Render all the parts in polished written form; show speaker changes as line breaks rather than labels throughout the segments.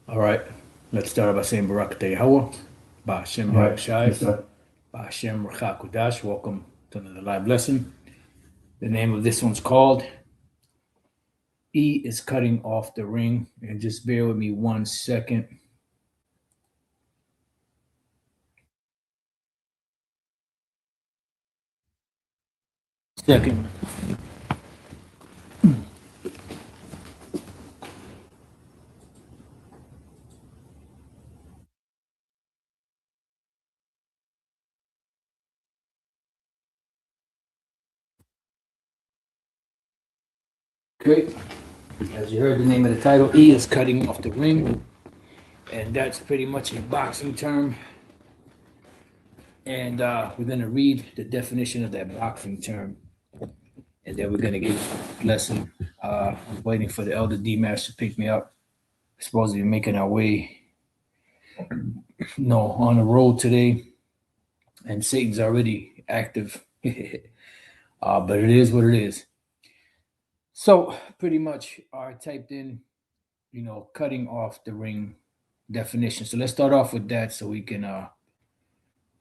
All right, let's start by saying Barak Yahweh, Ba'ashem
All right,
Yahushai,
let's start.
Ba'ashem Rachakudash. Welcome to another live lesson. The name of this one's called E is Cutting Off the Ring. And just bear with me 1 second. Second. Great. As you heard the name of the title, E is Cutting Off the Ring. And that's pretty much a boxing term. And we're going to read the definition of that boxing term. And then we're going to get a lesson. I'm waiting for the Elder D-Mash to pick me up. We're supposed to be making our way, on the road today. And Satan's already active. But it is what it is. So pretty much I typed in, cutting off the ring definition. So let's start off with that so we can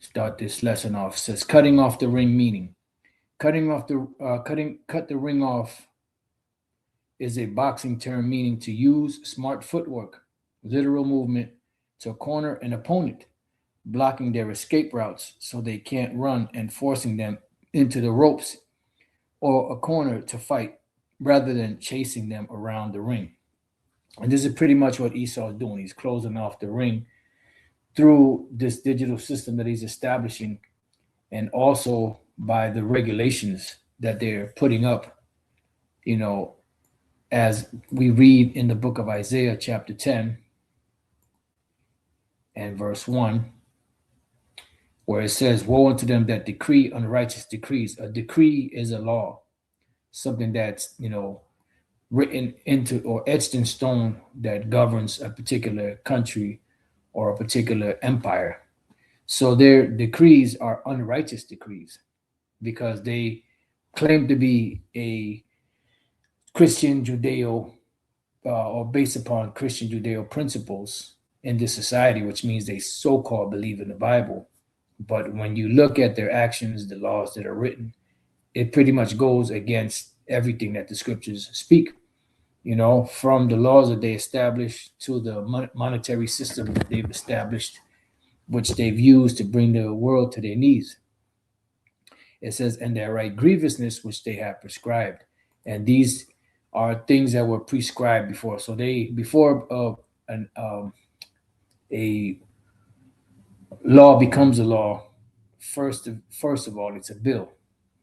start this lesson off. It says cutting off the ring meaning. Cut the ring off is a boxing term meaning to use smart footwork, literal movement to corner an opponent, blocking their escape routes so they can't run and forcing them into the ropes or a corner to fight rather than chasing them around the ring. And this is pretty much what Esau is doing. He's closing off the ring through this digital system that he's establishing and also by the regulations that they're putting up, you know, as we read in the book of Isaiah, chapter 10 and verse 1, where it says, woe unto them that decree unrighteous decrees. A decree is a law, something that's, written into or etched in stone that governs a particular country or a particular empire. So their decrees are unrighteous decrees because they claim to be a Christian Judeo or based upon Christian Judeo principles in this society, which means they so called believe in the Bible. But when you look at their actions, the laws that are written, it pretty much goes against everything that the scriptures speak. From the laws that they established to the monetary system that they've established, which they've used to bring the world to their knees. It says, and their right grievousness, which they have prescribed. And these are things that were prescribed before. So before a law becomes a law, first of all, it's a bill.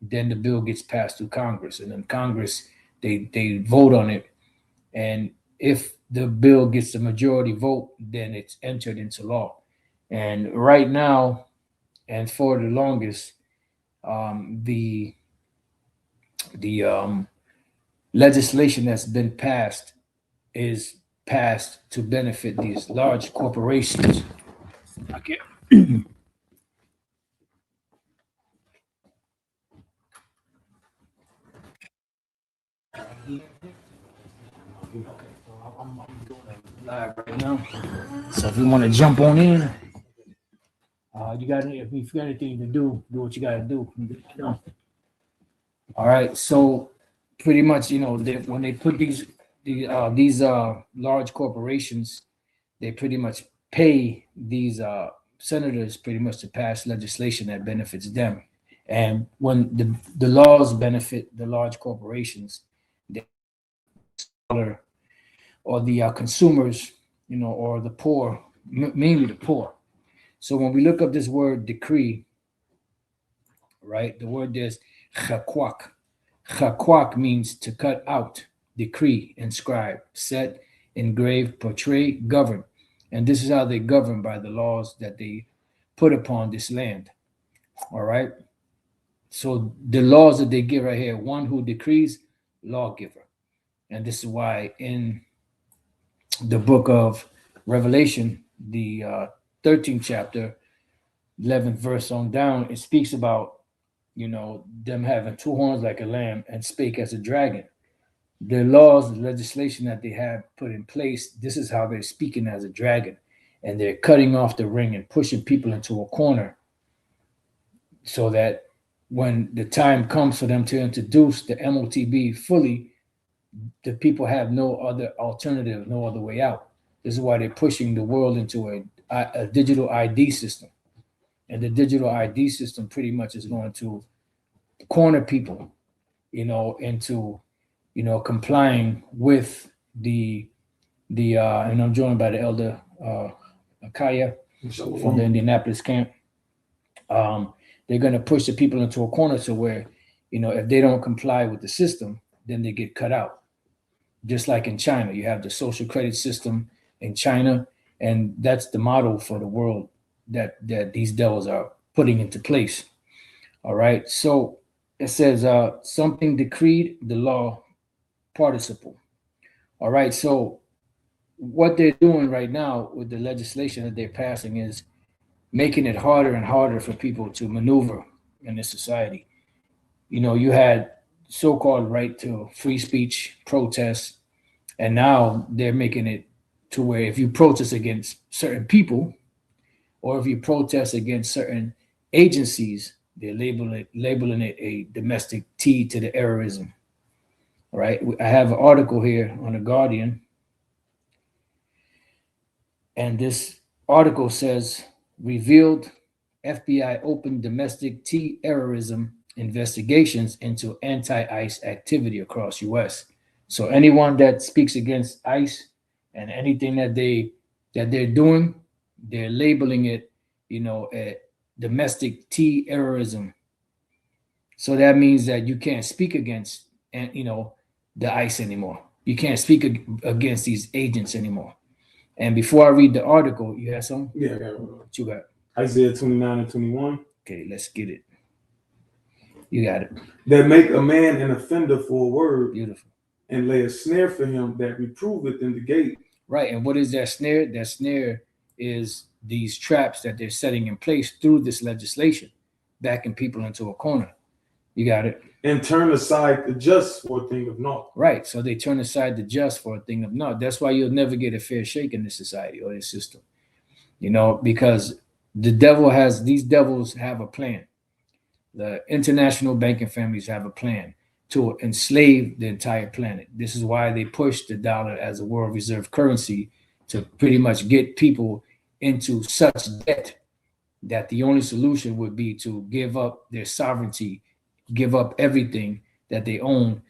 Then the bill gets passed through Congress, and then Congress they vote on it, and if the bill gets the majority vote, then it's entered into law. And right now, and for the longest, the legislation that's been passed is passed to benefit these large corporations. Okay. I'm doing it live right now. So if you want to jump on in, if you got anything to do what you got to do. All right. So pretty much, when they put these large corporations, they pretty much pay these senators pretty much to pass legislation that benefits them. And when the laws benefit the large corporations, the or the consumers, or the poor, mainly the poor. So when we look up this word decree, right, the word is chakwak. Chakwak means to cut out, decree, inscribe, set, engrave, portray, govern. And this is how they govern by the laws that they put upon this land. All right. So the laws that they give right here, one who decrees, lawgiver. And this is why in the book of Revelation, the 13th chapter, 11th verse on down, it speaks about, them having two horns like a lamb and spake as a dragon. the laws, the legislation that they have put in place, this is how they're speaking as a dragon. And they're cutting off the ring and pushing people into a corner so that when the time comes for them to introduce the MOTB fully, the people have no other alternative, no other way out. This is why they're pushing the world into a digital ID system. And the digital ID system pretty much is going to corner people, into, complying with and I'm joined by the elder Akaya from the Indianapolis camp. They're going to push the people into a corner to where, if they don't comply with the system, then they get cut out. Just like in China, you have the social credit system in China, and that's the model for the world that these devils are putting into place. All right. So it says something decreed, the law participle. All right. So what they're doing right now with the legislation that they're passing is making it harder and harder for people to maneuver in this society. You had so-called right to free speech, protest, and now they're making it to where if you protest against certain people or if you protest against certain agencies, they're labeling it a domestic T to the terrorism. All right. I have an article here on The Guardian, and this article says, revealed FBI opened domestic terrorism investigations into anti-ICE activity across U.S. So anyone that speaks against ICE and anything that they're doing, they're labeling it, a domestic terrorism. So that means that you can't speak against, the ICE anymore. You can't speak against these agents anymore. And before I read the article, you have something?
Yeah, I got it.
What you got?
Isaiah 29 and 21.
Okay, let's get it. You got it.
That make a man an offender for a word.
Beautiful.
And lay a snare for him that reproveth in the gate.
Right. And what is that snare? That snare is these traps that they're setting in place through this legislation, backing people into a corner. You got it.
And turn aside the just for a thing of naught.
Right. So they turn aside the just for a thing of naught. That's why you'll never get a fair shake in this society or this system. Because these devils have a plan. The international banking families have a plan to enslave the entire planet. This is why they push the dollar as a world reserve currency to pretty much get people into such debt that the only solution would be to give up their sovereignty, give up everything that they own,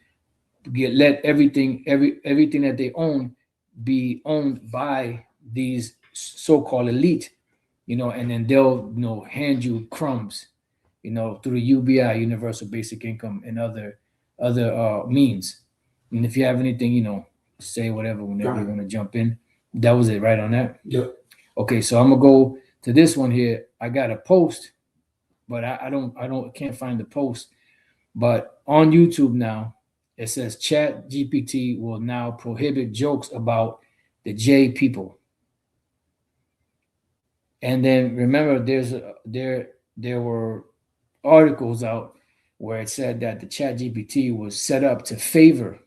let everything that they own be owned by these so-called elite, and then they'll hand you crumbs, through the UBI, Universal Basic Income, and other means. And if you have anything, say whatever whenever you want to jump in. That was it, right on that?
Yep.
Okay, so I'm gonna go to this one here. I got a post, but I can't find the post. But on YouTube now, it says Chat GPT will now prohibit jokes about the J people. And then remember, there were articles out where it said that the Chat GPT was set up to favor,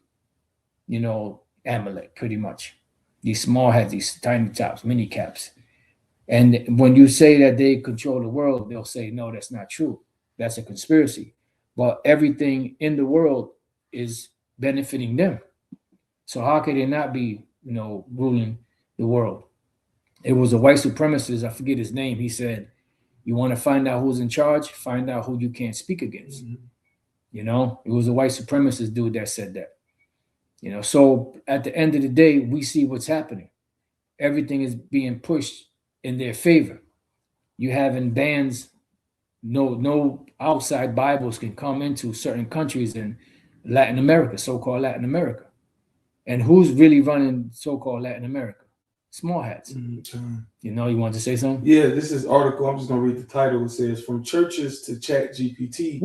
Amalek, pretty much. These small heads, these tiny tops, mini caps. And when you say that they control the world, they'll say, no, that's not true. That's a conspiracy. But everything in the world is benefiting them. So how could they not be, ruling the world? It was a white supremacist, I forget his name. He said, you want to find out who's in charge? Find out who you can't speak against. Mm-hmm. It was a white supremacist dude that said that. So at the end of the day, we see what's happening. Everything is being pushed in their favor. You having bans, no outside Bibles can come into certain countries in Latin America, so-called Latin America. And who's really running so-called Latin America? Small hats. Mm-hmm. You want to say something?
Yeah, this is article. I'm just gonna read the title. It says, "From churches to Chat GPT."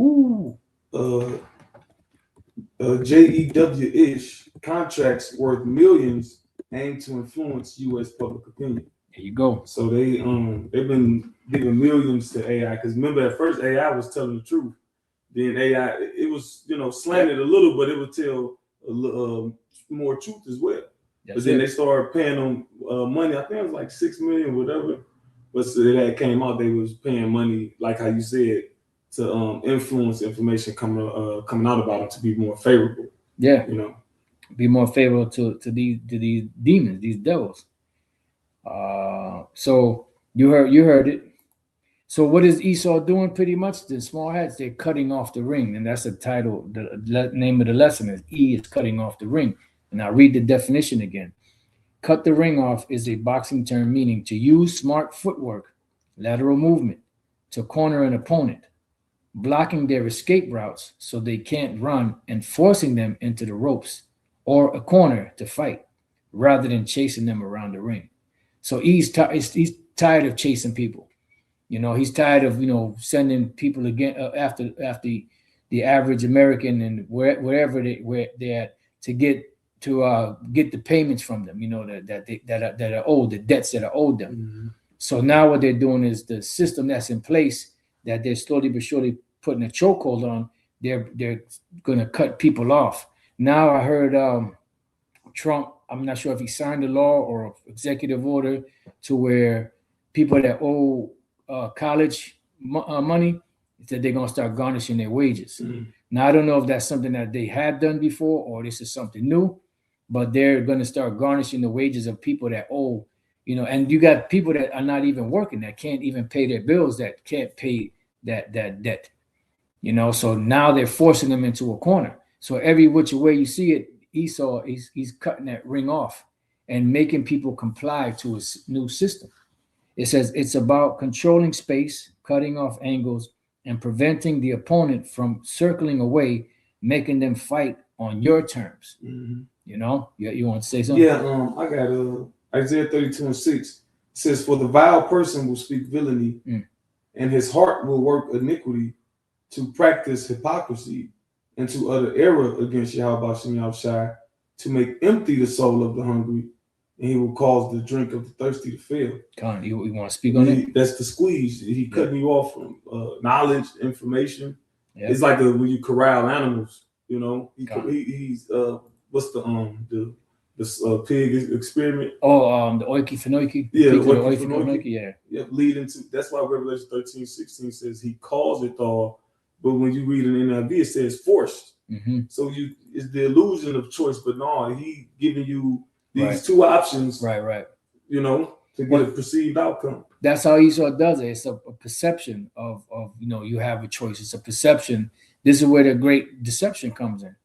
JEW-ish contracts worth millions aim to influence U.S. public opinion.
There you go.
So they've been giving millions to AI, because remember at first AI was telling the truth. Then AI, it was slanted a little, but it would tell more truth as well.
That's
But then
it.
they started paying them money. I think it was like 6 million, whatever. But so that came out, they was paying money, like how you said, to influence information coming out about them to be more favorable.
Yeah,
You know.
be more favorable to these demons, these devils. So you heard it. So what is Esau doing? Pretty much the small hats, they're cutting off the ring, and that's the title. The name of the lesson is E is cutting off the ring. And I'll read the definition again. Cut the ring off is a boxing term meaning to use smart footwork, lateral movement, to corner an opponent, blocking their escape routes so they can't run and forcing them into the ropes or a corner to fight, rather than chasing them around the ring. So he's tired of chasing people. He's tired of sending people again after the average American and wherever where they're at to get the payments from them. That are owed, the debts that are owed them.
Mm-hmm.
So now what they're doing is the system that's in place that they're slowly but surely putting a chokehold on. They're going to cut people off. Now I heard Trump. I'm not sure if he signed a law or executive order to where people that owe college money, that they're going to start garnishing their wages.
Mm-hmm.
Now, I don't know if that's something that they had done before or this is something new, but they're going to start garnishing the wages of people that owe, and you got people that are not even working, that can't even pay their bills, that can't pay that debt, so now they're forcing them into a corner. So every which way you see it, Esau, he's cutting that ring off and making people comply to his new system. It says it's about controlling space, cutting off angles, and preventing the opponent from circling away, making them fight on your terms.
Mm-hmm.
You want to say something?
Yeah, I got Isaiah 32:6. It says, "For the vile person will speak villainy, and his heart will work iniquity, to practice hypocrisy, and to utter error against Yahweh Shem Yahushai, to make empty the soul of the hungry, and he will cause the drink of the thirsty to fail."
Con, you want to speak on it?
That's the squeeze. He cutting you off from knowledge, information.
Yeah.
It's like when you corral animals. He's what's the pig experiment?
Oh, the oiki fenoiki.
Yeah, the
oiki
fenoiki.
Yeah.
Yep, leading to, that's why Revelation 13:16 says he calls it all, but when you read in NIV it says forced.
Mm-hmm.
So it's the illusion of choice, but no, he giving you these
Right.
two options.
Right.
To get a perceived outcome.
That's how Esau does it. It's a perception of you have a choice. It's a perception. This is where the great deception comes in,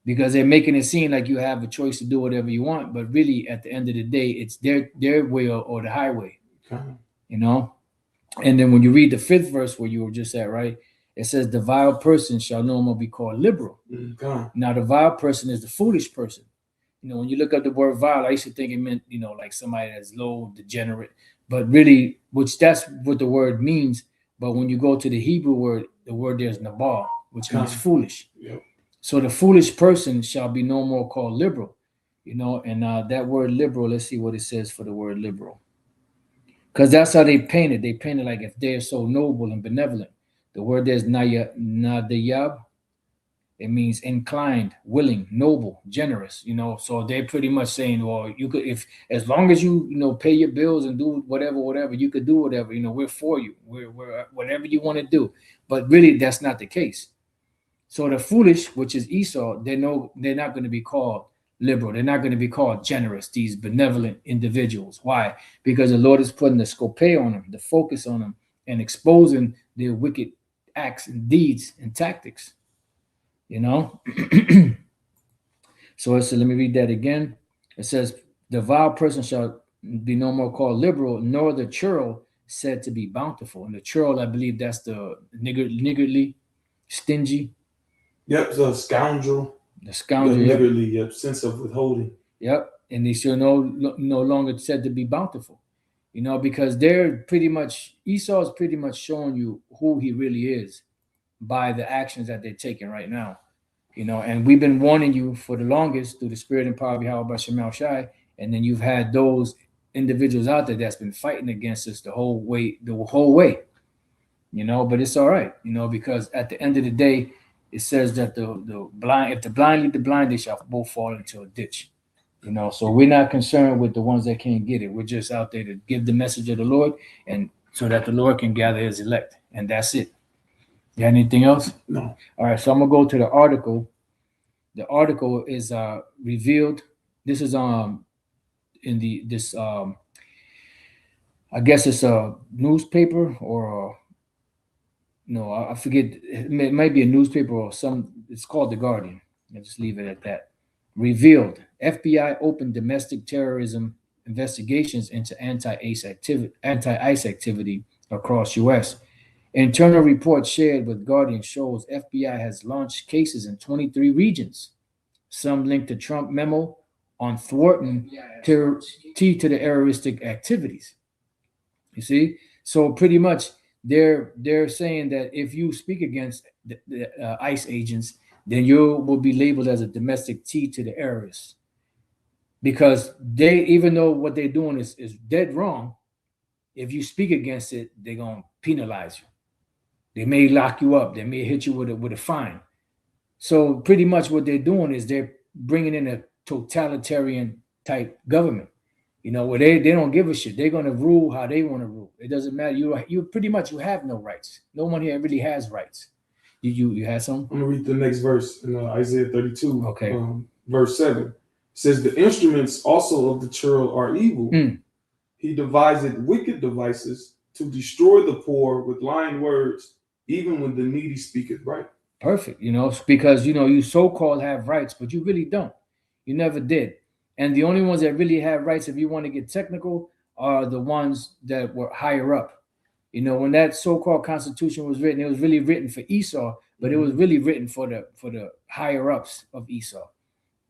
because they're making it seem like you have a choice to do whatever you want, but really at the end of the day, it's their way or the highway.
Okay.
And then when you read the 5th verse where you were just at, right, it says the vile person shall no more be called liberal.
Okay.
Now the vile person is the foolish person. When you look up the word vile, I used to think it meant, like somebody that's low, degenerate, but really, that's what the word means. But when you go to the Hebrew word, the word there is nabal, which means foolish.
Yep.
So the foolish person shall be no more called liberal, and that word liberal, let's see what it says for the word liberal. Because that's how they paint it. They paint it like if they're so noble and benevolent. The word there is nadayab. It means inclined, willing, noble, generous. So they're pretty much saying, well, you could, if as long as you pay your bills and do whatever, you could do whatever. We're for you. We're whatever you want to do. But really, that's not the case. So the foolish, which is Esau, they're not going to be called liberal. They're not going to be called generous. These benevolent individuals. Why? Because the Lord is putting the scope on them, the focus on them, and exposing their wicked acts and deeds and tactics. So let me read that again. It says, the vile person shall be no more called liberal, nor the churl said to be bountiful. And the churl, I believe that's the niggardly, stingy.
Yep, so scoundrel.
The scoundrel.
Niggardly, yep, sense of withholding.
Yep, and they shall no longer said to be bountiful. Because Esau is pretty much showing you who he really is by the actions that they're taking right now. And we've been warning you for the longest through the spirit and power of Yahweh Shemal Shai, and then you've had those individuals out there that's been fighting against us the whole way. But it's all right, because at the end of the day, it says that the blind, if the blind lead the blind, they shall both fall into a ditch. So we're not concerned with the ones that can't get it. We're just out there to give the message of the Lord, and so that the Lord can gather His elect, and that's it. You got anything else?
No.
All right, so I'm gonna go to the article. The article is revealed. This is in the this I guess it's a newspaper or no, I forget. It might be a newspaper or some. It's called the Guardian. I'll just leave it at that. Revealed: FBI opened domestic terrorism investigations into anti-ICE activity across U.S. Internal report shared with Guardian shows FBI has launched cases in 23 regions. Some linked to Trump memo on thwarting T to the terroristic activities. You see, so pretty much they're saying that if you speak against the ICE agents, then you will be labeled as a domestic T to the terrorists, because they, even though what they're doing is dead wrong, if you speak against it, they're gonna penalize you. They may lock you up. They may hit you with a fine. So pretty much what they're doing is they're bringing in a totalitarian type government. Where they don't give a shit. They're gonna rule how they want to rule. It doesn't matter. You pretty much you have no rights. No one here really has rights. You had some?
I'm gonna read the next verse in Isaiah 32.
Okay.
Verse 7. It says, the instruments also of the churl are evil. He devised wicked devices to destroy the poor with lying words, even when the needy speaketh right.
Perfect. Because you so-called have rights, but you really don't. You never did. And the only ones that really have rights, if you want to get technical, are the ones that were higher up. When that so-called Constitution was written, it was really written for Esau, but it was really written for the higher ups of Esau.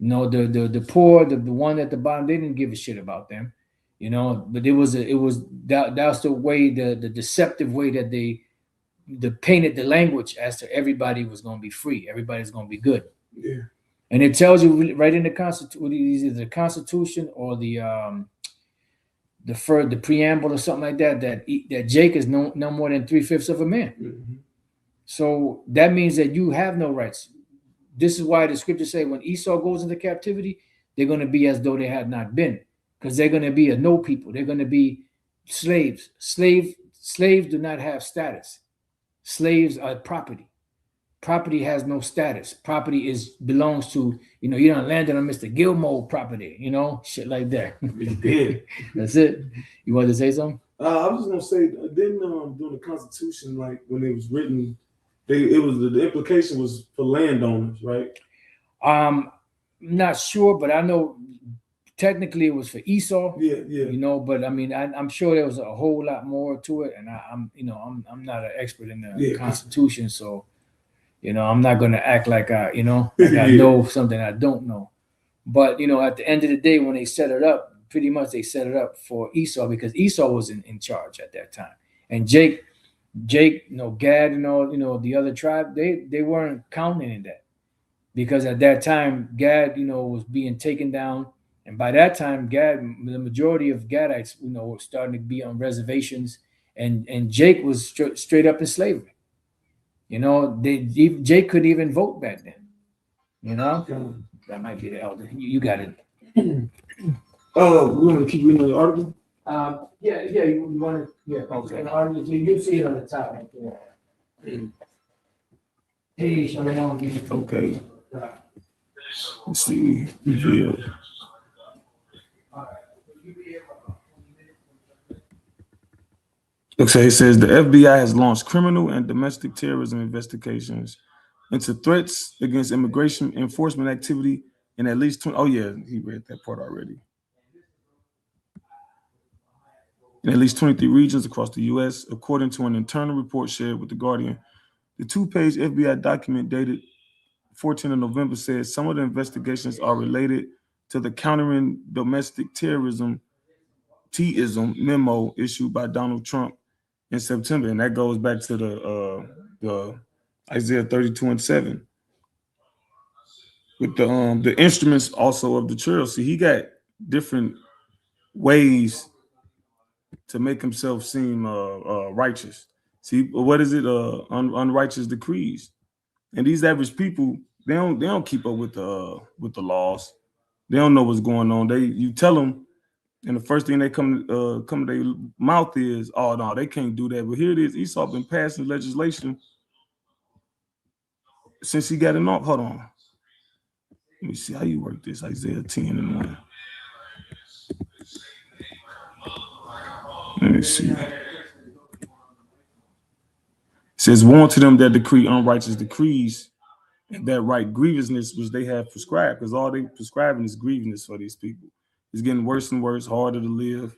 The poor, the one at the bottom, they didn't give a shit about them. But that's the way, the deceptive way that they painted the language as to everybody was going to be free, everybody's going to be good.
Yeah.
And it tells you right in the Constitution, either the Constitution or the preamble or something like that Jake is no more than 3/5 of a man.
Mm-hmm.
So that means that you have no rights. This is why the scriptures say when Esau goes into captivity, they're going to be as though they had not been, because they're going to be a no people. They're going to be slaves. Slaves do not have status. Slaves are property. Property has no status. Property belongs to, you don't landed on Mr. Gilmore property, shit like that.
Yeah.
That's it. You wanted to say something?
I was gonna say, then during the Constitution, like when it was written, the implication was for landowners, right?
I'm not sure, but I know technically it was for Esau.
Yeah.
But I mean, I'm sure there was a whole lot more to it, and I'm not an expert in the Constitution, so I'm not going to act like I know something I don't know. But at the end of the day, when they set it up, pretty much they set it up for Esau, because Esau was in charge at that time, and Jake, Gad, the other tribe, they weren't counting in that, because at that time Gad, was being taken down, and by that time Gad, the majority of Gadites, were starting to be on reservations, and Jake was straight up in slavery. Jake couldn't even vote back then. That might be the elder. You got it.
We want to keep reading the article.
Yeah. You want to? Yeah. Okay. You see it on the top. Page.
Okay. Let's see. Yeah. Okay, it says the FBI has launched criminal and domestic terrorism investigations into threats against immigration enforcement activity in at least 20. Oh, yeah, he read that part already. In at least 23 regions across the U.S., according to an internal report shared with The Guardian. The two-page FBI document dated 14th of November says some of the investigations are related to the Countering Domestic Terrorism T-ism memo issued by Donald Trump in September, and that goes back to the Isaiah 32:7 with the instruments also of the churl. See, he got different ways to make himself seem righteous. See, what is it? Unrighteous decrees.
And these average people, they don't keep up with the laws. They don't know what's going on. You tell them, and the first thing they come to their mouth is, "Oh no, they can't do that." But here it is. Esau been passing legislation since he got in office. Hold on, let me see how you work this. Isaiah 10:1. Let me see. It says, "Warn to them that decree unrighteous decrees, and that right grievousness which they have prescribed," because all they prescribing is grievousness for these people. It's getting worse and worse, harder to live.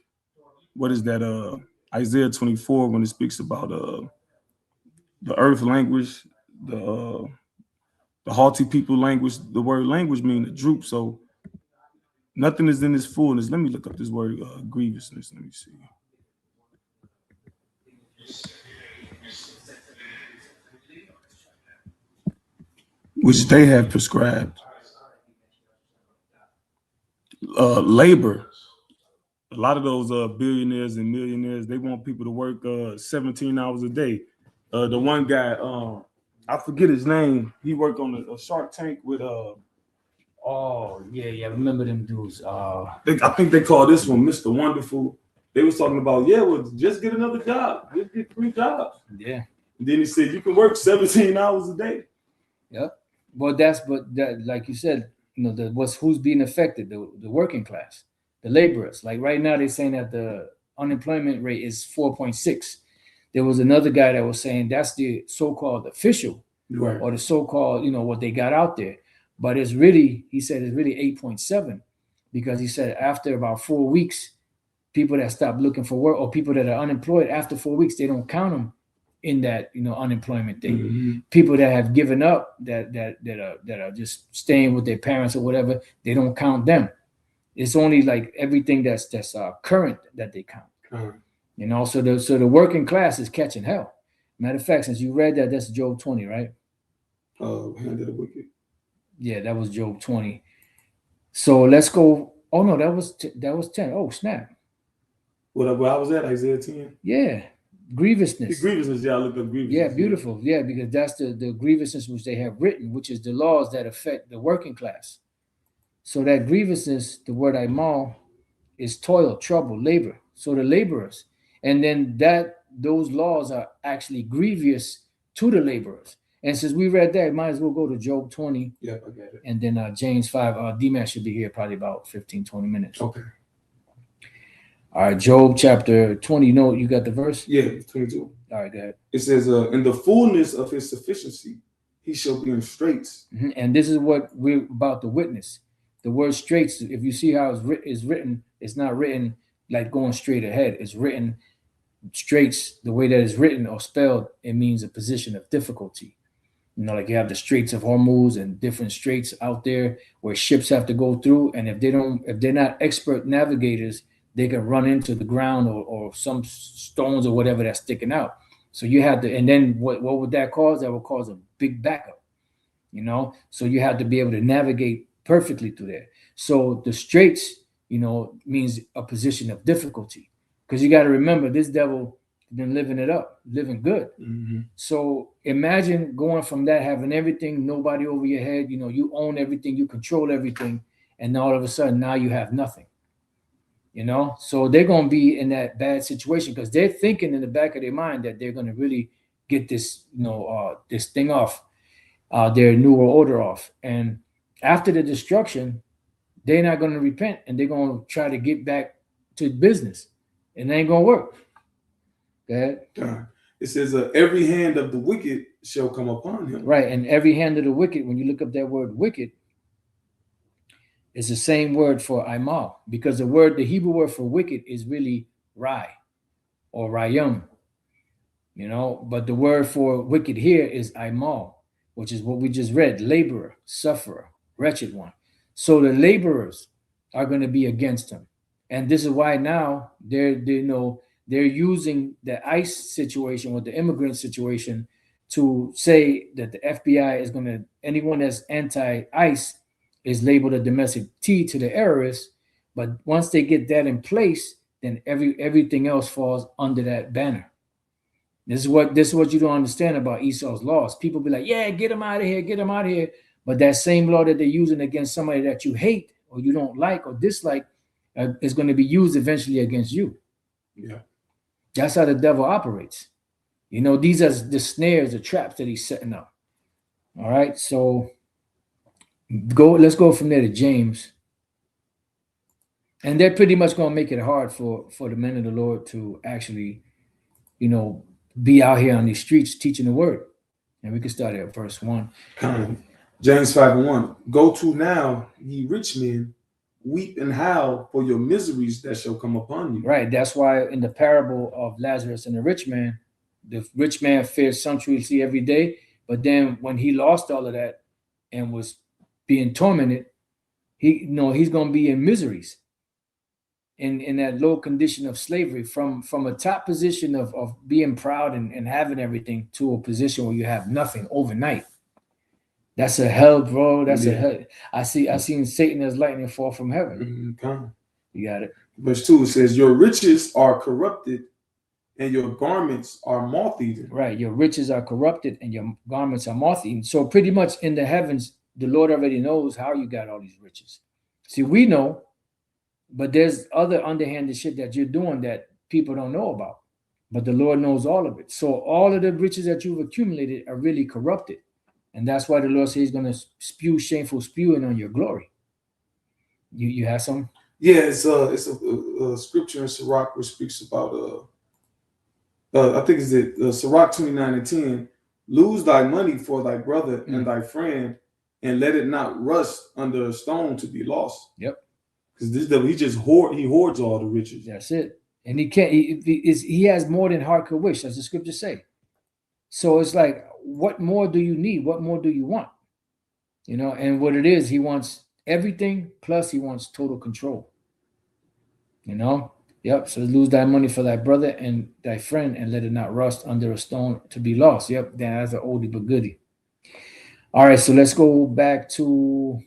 What is that? Isaiah 24, when it speaks about the earth language, the haughty people language. The word language means to droop. So nothing is in its fullness. Let me look up this word grievousness. Let me see. Which they have prescribed. Labor. A lot of those billionaires and millionaires, they want people to work 17 hours a day. The one guy, I forget his name. He worked on a Shark Tank with
Oh yeah, I remember them dudes.
I think they call this one Mr. Wonderful. They was talking about, well, just get another job. Just get 3 jobs.
Yeah.
And then he said you can work 17 hours a day.
Yep. But like you said, who's being affected? The working class, the laborers. Like right now, they're saying that the unemployment rate is 4.6. There was another guy that was saying that's the so-called official,
Right.
or the so-called, what they got out there. But he said it's really 8.7, because he said after about 4 weeks, people that stop looking for work, or people that are unemployed after 4 weeks, they don't count them in that unemployment thing.
Mm-hmm.
People that have given up, that are just staying with their parents or whatever, they don't count them. It's only like everything that's current that they count.
Uh-huh.
So the working class is catching hell. Matter of fact, since you read that, that's Job 20, right?
Hand of the wicked.
Yeah, that was Job 20. So let's go. Oh no, that was 10. Oh snap.
Where I was at, Isaiah 10.
Yeah, grievousness.
Grievousness, yeah, I looked up grievousness.
Yeah, beautiful. Yeah, because that's the grievousness which they have written, which is the laws that affect the working class. So that grievousness, the word aimal, is toil, trouble, labor. So the laborers, and then those laws are actually grievous to the laborers. And since we read that, might as well go to Job 20.
Yeah, I got it.
And then James 5. D-Man should be here probably about 15, 20 minutes.
Okay.
All right, Job chapter 20. You got the verse?
Yeah, 22.
All right, go ahead.
It says, in the fullness of his sufficiency, he shall be in straits.
Mm-hmm. And this is what we're about to witness. The word straits, if you see how it's written, it's not written like going straight ahead. It's written straits, the way that it's written or spelled, it means a position of difficulty. Like you have the Straits of Hormuz and different straits out there where ships have to go through. And if they're not expert navigators, they can run into the ground or some stones or whatever that's sticking out. So you have to, and then what would that cause? That would cause a big backup, So you have to be able to navigate perfectly through there. So the straits, means a position of difficulty, because you got to remember this devil been living it up, living good.
Mm-hmm.
So imagine going from that, having everything, nobody over your head, you own everything, you control everything, and all of a sudden now you have nothing. So they're going to be in that bad situation because they're thinking in the back of their mind that they're going to really get this, this thing off, their New World Order off. And after the destruction, they're not going to repent, and they're going to try to get back to business, and it ain't going to work. Go ahead.
It says, every hand of the wicked shall come upon him.
Right, and every hand of the wicked, when you look up that word wicked, it's the same word for aimal, because the Hebrew word for wicked is really rai or rayum, but the word for wicked here is aimal, which is what we just read: laborer, sufferer, wretched one. So the laborers are going to be against him, and this is why now they're using the ICE situation with the immigrant situation to say that the FBI is going to, anyone that's anti-ICE is labeled a domestic T to the terrorists. But once they get that in place, then everything else falls under that banner. This is what you don't understand about Esau's laws. People be like, yeah, get him out of here, get him out of here. But that same law that they're using against somebody that you hate or you don't like or dislike is going to be used eventually against you.
Yeah.
That's how the devil operates. You know, these are the snares, the traps that he's setting up. All right, so let's go from there to James. And they're pretty much going to make it hard for the men of the Lord to actually, you know, be out here on these streets teaching the word. And we can start at verse 1.
James 5:1. Go to now, ye rich men, weep and howl for your miseries that shall come upon you.
Right. That's why in the parable of Lazarus and the rich man fared sumptuously every day. But then when he lost all of that and was being tormented, he's going to be in miseries. In that low condition of slavery, from a top position of being proud and having everything to a position where you have nothing overnight. That's a hell, bro. That's a hell. I seen Satan as lightning fall from heaven. You got it.
Verse 2 says, your riches are corrupted and your garments are moth-eaten.
Right. Your riches are corrupted and your garments are moth-eaten. So pretty much in the heavens, the Lord already knows how you got all these riches. See, we know. But there's other underhanded shit that you're doing that people don't know about. But the Lord knows all of it. So all of the riches that you've accumulated are really corrupted. And that's why the Lord says he's going to spew shameful spewing on your glory. You have some?
Yeah, it's a scripture in Sirach which speaks about, I think it's Sirach 29:10. Lose thy money for thy brother and thy friend, and let it not rust under a stone to be lost.
Yep.
Because this devil, he hoards all the riches.
That's it. And he can't. He has more than heart could wish, as the scriptures say. So it's like, what more do you need? What more do you want? You know, and what it is, he wants everything, plus he wants total control. You know? Yep. So lose thy money for thy brother and thy friend, and let it not rust under a stone to be lost. Yep. That's an oldie but goodie. All right. So let's go back to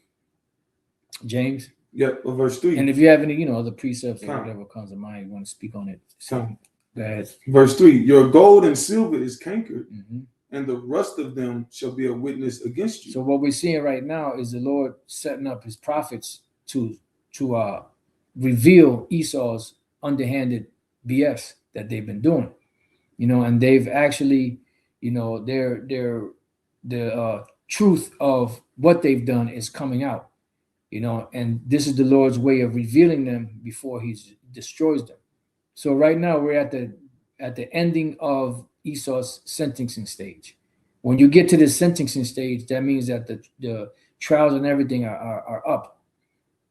James.
Yep, verse 3.
And if you have any, other precepts or whatever comes to mind, you want to speak on it. So, go ahead.
Verse 3. Your gold and silver is cankered, and the rust of them shall be a witness against you.
So what we're seeing right now is the Lord setting up his prophets to reveal Esau's underhanded BS that they've been doing. And they've actually, the truth of what they've done is coming out. And this is the Lord's way of revealing them before he destroys them. So right now we're at the ending of Esau's sentencing stage. When you get to the sentencing stage, that means that the trials and everything are up.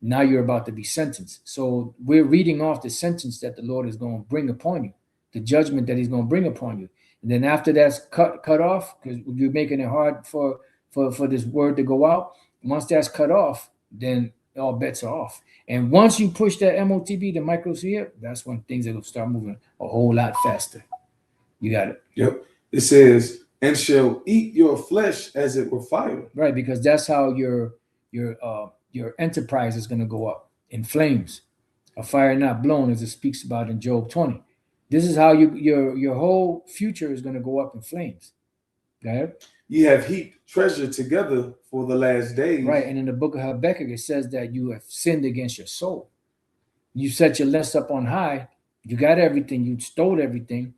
Now you're about to be sentenced. So we're reading off the sentence that the Lord is going to bring upon you, the judgment that he's going to bring upon you. And then after that's cut off, because you're making it hard for this word to go out. Once that's cut off, then all bets are off. And once you push that MOTB, the microsphere, that's when things will start moving a whole lot faster. You got it.
Yep. It says, and shall eat your flesh as it were fire.
Right, because that's how your enterprise is going to go up in flames. A fire not blown, as it speaks about in Job 20. This is how your whole future is going to go up in flames. Go ahead.
Ye have heaped treasure together for the last days.
Right, and in the book of Habakkuk, it says that you have sinned against your soul. You set your lust up on high. You got everything. You stole everything.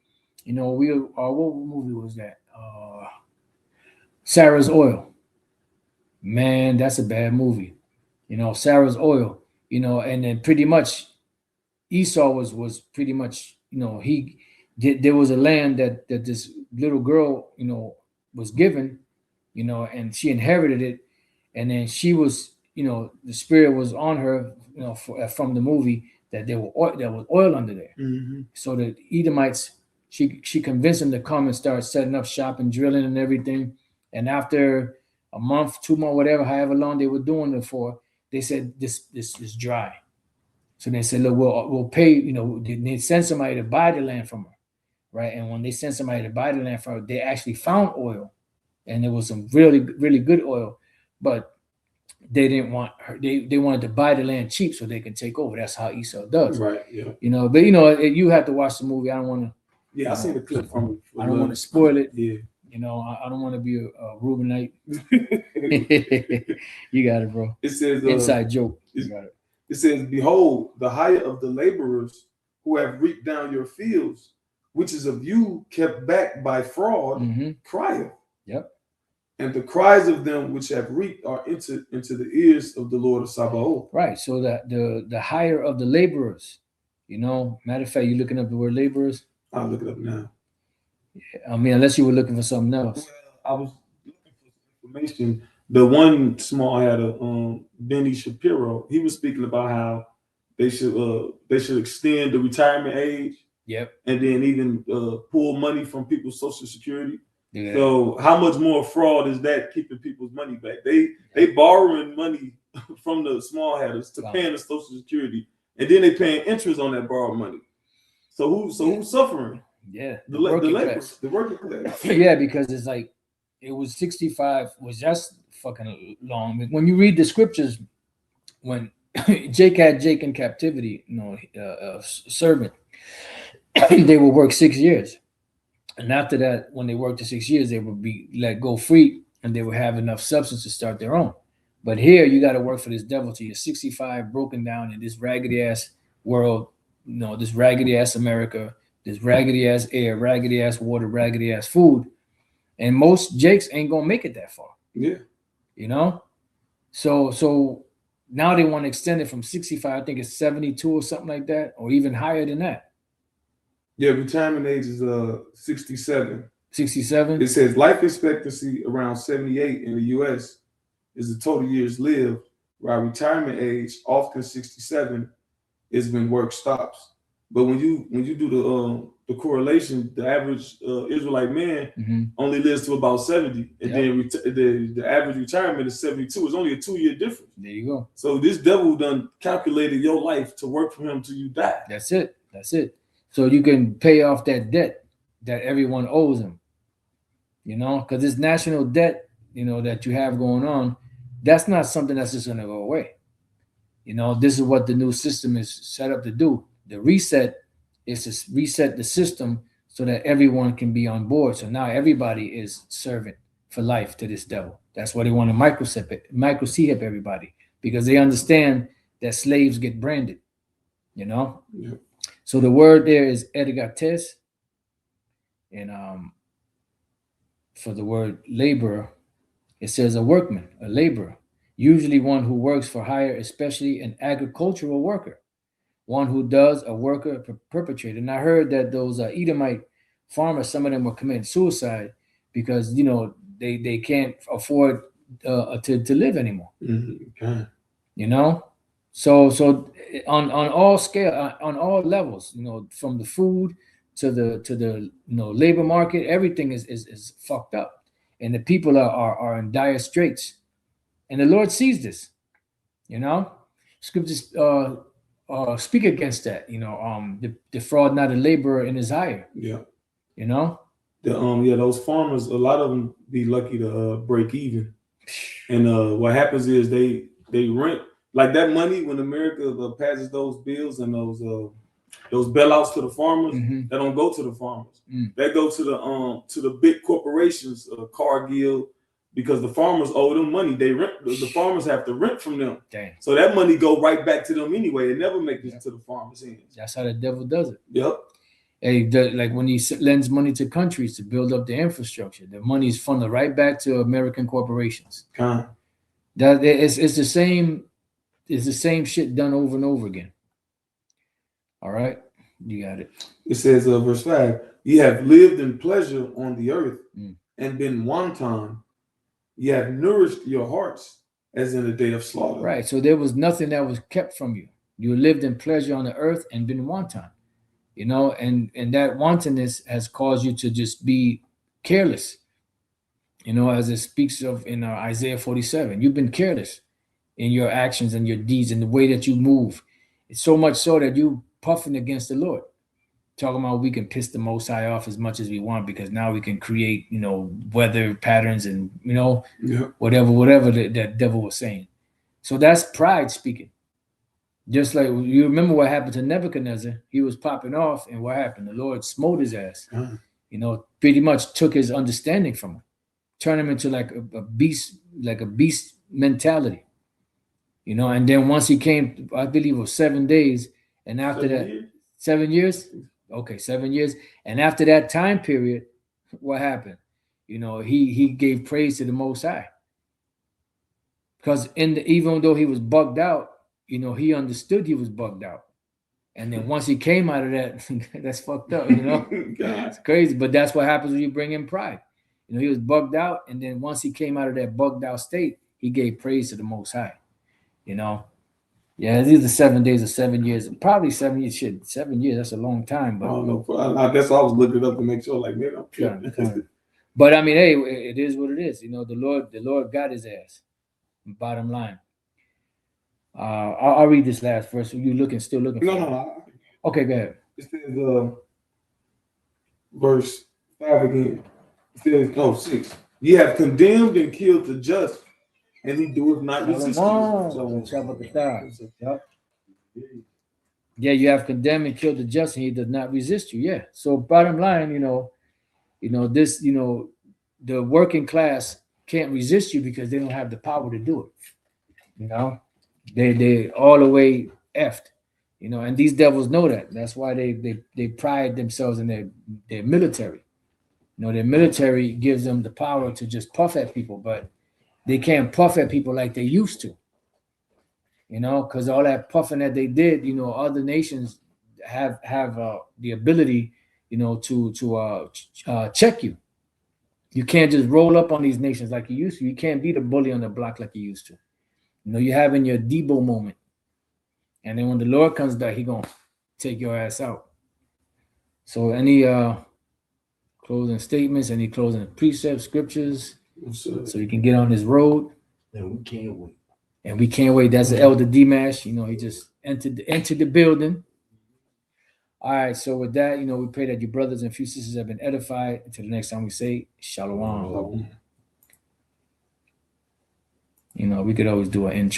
What movie was that? Sarah's Oil. Man, that's a bad movie. Sarah's Oil. And then pretty much Esau was pretty much, there was a land that this little girl, was given, and she inherited it, and then she was, the spirit was on her, from the movie that there was oil under there. So the Edomites, she convinced them to come and start setting up shop and drilling and everything. And after a month, 2 months, whatever, however long they were doing it for, they said this is dry. So they said, look, we'll pay. They sent somebody to buy the land from her. Right. And when they sent somebody to buy the land from her, they actually found oil, and there was some really, really good oil, but they didn't want her. They wanted to buy the land cheap so they can take over. That's how Esau does.
Right. Yeah.
But you have to watch the movie. I don't want to
Yeah, I seen the clip from it.
I don't want to spoil it.
Yeah.
You know, I don't want to be a Reubenite. You got it, bro.
It says
Inside joke. You got it.
It says, "Behold, the hire of the laborers who have reaped down your fields, which is of you kept back by fraud, crieth.
Yep.
And the cries of them which have reaped are into the ears of the Lord of Sabaoth."
Right. So that the hire of the laborers, you know, matter of fact, you looking up the word laborers?
I'll look it up now.
I mean, unless you were looking for something else.
Well, I was looking for some information. The one small had a Benny Shapiro. He was speaking about how they should extend the retirement age.
Yep.
And then even pull money from people's Social Security.
Yeah.
So how much more fraud is that keeping people's money back? They borrowing money from the small hatters to paying the Social Security, and then they paying interest on that borrowed money. So who's suffering?
Yeah,
the working class.
Yeah, because it's like it was 65 was just fucking long. When you read the scriptures, when Jake had Jake in captivity, you know, servant, they would work 6 years. And after that, when they worked the 6 years, they would be let go free and they would have enough substance to start their own. But here you got to work for this devil till you're 65, broken down in this raggedy ass world, you know, this raggedy ass America, this raggedy ass air, raggedy ass water, raggedy ass food. And most Jakes ain't gonna make it that far.
Yeah.
You know? So now they want to extend it from 65, I think it's 72 or something like that, or even higher than that.
Yeah, retirement age is 67.
67?
It says life expectancy around 78 in the US is the total years lived, while retirement age, often 67, is when work stops. But when you do the correlation, the average Israelite man only lives to about 70, and then the average retirement is 72. It's only a 2-year difference.
There you go.
So this devil done calculated your life to work for him till you die.
That's it. So you can pay off that debt that everyone owes him. You know, because this national debt, you know, that you have going on, that's not something that's just going to go away. You know, this is what the new system is set up to do. The reset is to reset the system so that everyone can be on board. So now everybody is servant for life to this devil. That's why they want to micro-CHIP everybody, because they understand that slaves get branded, you know?
Yeah.
So the word there is ergates, and for the word laborer, it says a workman, a laborer, usually one who works for hire, especially an agricultural worker, one who does a worker perpetrator. And I heard that those Edomite farmers, some of them were committing suicide because, you know, they can't afford to live anymore.
Okay.
You know, so on all scale, on all levels, you know, from the food to the you know, labor market, everything is fucked up, and the people are in dire straits, and the Lord sees this. You know, scriptures speak against that. You know, defraud not a laborer in his hire.
Yeah.
You know,
those farmers, a lot of them be lucky to break even, and what happens is they rent. Like that money, when America passes those bills and those bailouts to the farmers, that don't go to the farmers. That go to the big corporations, Cargill, because the farmers owe them money. They rent. The farmers have to rent from them.
Dang.
So that money go right back to them anyway. It never makes it to the farmers' hands.
That's how the devil does it.
Yep.
Like when he lends money to countries to build up their infrastructure, the money is funneled right back to American corporations. That it's the same. It's the same shit done over and over again. All right, you got it.
It says, verse 5, "Ye have lived in pleasure on the earth and been wanton. Ye have nourished your hearts as in the day of slaughter."
Right. So there was nothing that was kept from you. You lived in pleasure on the earth and been wanton. You know, and that wantonness has caused you to just be careless. You know, as it speaks of in Isaiah 47, you've been careless in your actions and your deeds and the way that you move. It's so much so that you puffing against the Lord, talking about we can piss the Most High off as much as we want because now we can create, you know, weather patterns and, you know, whatever that devil was saying. So that's pride speaking. Just like you remember what happened to Nebuchadnezzar, he was popping off, and what happened? The Lord smote his ass. You know, pretty much took his understanding from him, turned him into like a beast, like a beast mentality. You know, and then once he came, I believe it was 7 days, and after 7 years, okay, 7 years, and after that time period, what happened? You know, he gave praise to the Most High, because even though he was bugged out, you know, he understood he was bugged out, and then once he came out of that, that's fucked up. You know, it's crazy, but that's what happens when you bring in pride. You know, he was bugged out, and then once he came out of that bugged out state, he gave praise to the Most High. You know, yeah, it's either 7 days or 7 years. Probably 7 years. Shit, 7 years. That's a long time. But
I don't know. I guess I was looking it up to make sure. Like, man, I'm tripping.
But I mean, hey, it is what it is. You know, the Lord got his ass. Bottom line. I'll read this last verse. You still looking?
No.
Okay, go ahead.
It says, verse 5 again. It says, 6. Ye have condemned and killed the just, and he doeth not resist you.
Yeah, you have condemned and killed the just, and he does not resist you. Yeah. So bottom line, this, the working class can't resist you because they don't have the power to do it. You know, they all the way effed. You know, and these devils know that. That's why they pride themselves in their military. You know, their military gives them the power to just puff at people, but they can't puff at people like they used to. You know, because all that puffing that they did, other nations have the ability, to check you. You can't just roll up on these nations like you used to. You can't be the bully on the block like you used to. You know, you're having your Debo moment. And then when the Lord comes back, He's going to take your ass out. So any closing statements, any closing precepts, scriptures, so you can get on this road?
And we can't wait.
And we can't wait. That's the Elder Dimash. He just entered the building. All right. So with that, we pray that your brothers and few sisters have been edified. Until the next time we say Shalom. We could always do an intro.